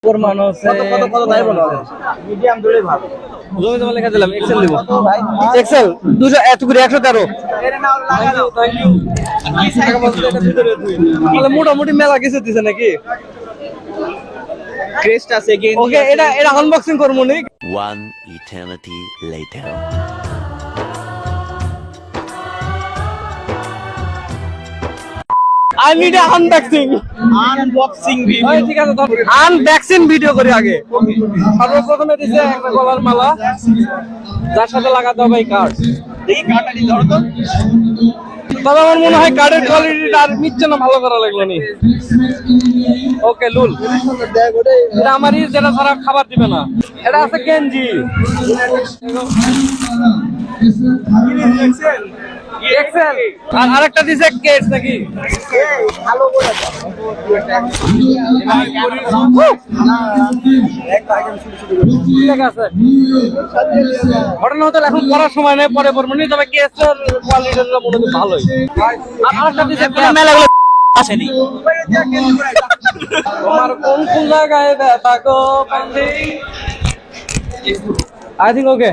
ওর মানুষ কত ভাই বলো মিডিয়াম ধরে ভালো জমি জমা লেখা দিলাম এক্সেল দিব এক্সেল 200 এত করে 113 এর নাও লাগা দাও থ্যাংক ইউ টাকা বলতে এটা ভিতরে তুই তাহলে মোটামুটি মেলা কিছু দিছে নাকি ক্রেস্ট আছে গেন ওকে এটা আনবক্সিং করব নি One eternity later. I need a unboxing video. ঠিক আছে তো আনবক্সিং ভিডিও করি আগে সর্বপ্রথমে দিছে একটা গলার মালা যার সাথে লাগাতে হবে এই কার্ড দেখি কার্ডটা দি ধরো তো তবে আমার মনে হয় কার্ডের কোয়ালিটিটা আর নিচে না ভালো করা লাগলো নি ওকে লুল এটা আমারই যেটা সারা খাবার দিবে না এটা আছে গেঞ্জি এক্সেল আর আরেকটা দিছে কেস নাকি ভালো করে ঘটনা হতো এখন পড়ার সময় নেই পরে পড়বো নি তবে কেসের কোয়ালিটিটা মনে হয় ভালোই আর আরেকটা দিছে মেলাগুলো আসেনি তোমার কোন কোন জায়গায় থাকো পান্ডি আই থিঙ্ক ওকে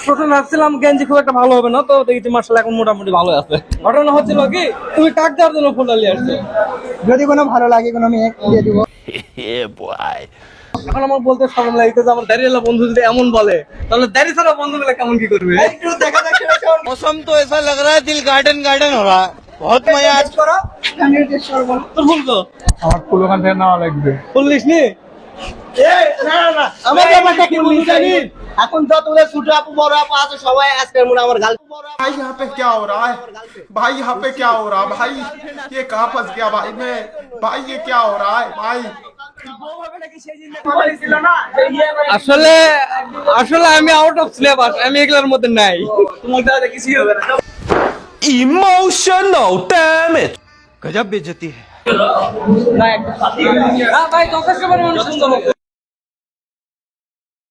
প্রথমে ভাবছিলাম গেঞ্জি খুব একটা ভালো হবে না তো দেখি মার্শাল এখন মোটামুটি ভালো আছে ঘটনা হচ্ছিল কি তুমি কাক দেওয়ার জন্য ফুল ডালিয়ে আসছো যদি কোনো ভালো লাগে কোনো আমি দিয়ে দিব Yeah, boy. এখন আমার বলতে শরম লাগছে যে আমার দাঁড়িয়েলা বন্ধু যদি এমন বলে তাহলে দাঁড়িয়ে ছাড়া বন্ধু গুলো কেমন কি করবে একটু দেখা যাক मौसम तो ऐसा लग रहा है दिल गार्डन गार्डन हो रहा है बहुत मजा आज করো তোর ফুল তো আমার ফুল ওখান থেকে নেওয়া লাগবে ফুল লিস নি আমার ব্যাপারটা কি বলুন জানি এখন যতগুলো ছোট আপু বড় আপু আছে সবাই আজকের মনে আমার গাল भाई यहाँ पे क्या हो रहा है भाई यहाँ पे क्या हो रहा है भाई ये कहाँ फंस गया भाई मैं भाई ये क्या हो रहा है भाई আসলে আসলে আমি আউট অফ সিলেবাস আমি এগুলোর মধ্যে নাই তোমার দ্বারা কিছুই হবে না Emotional damage. गजब बेइज्जती है ভাই যথেষ্ট পরিমাণ সুন্দর হচ্ছে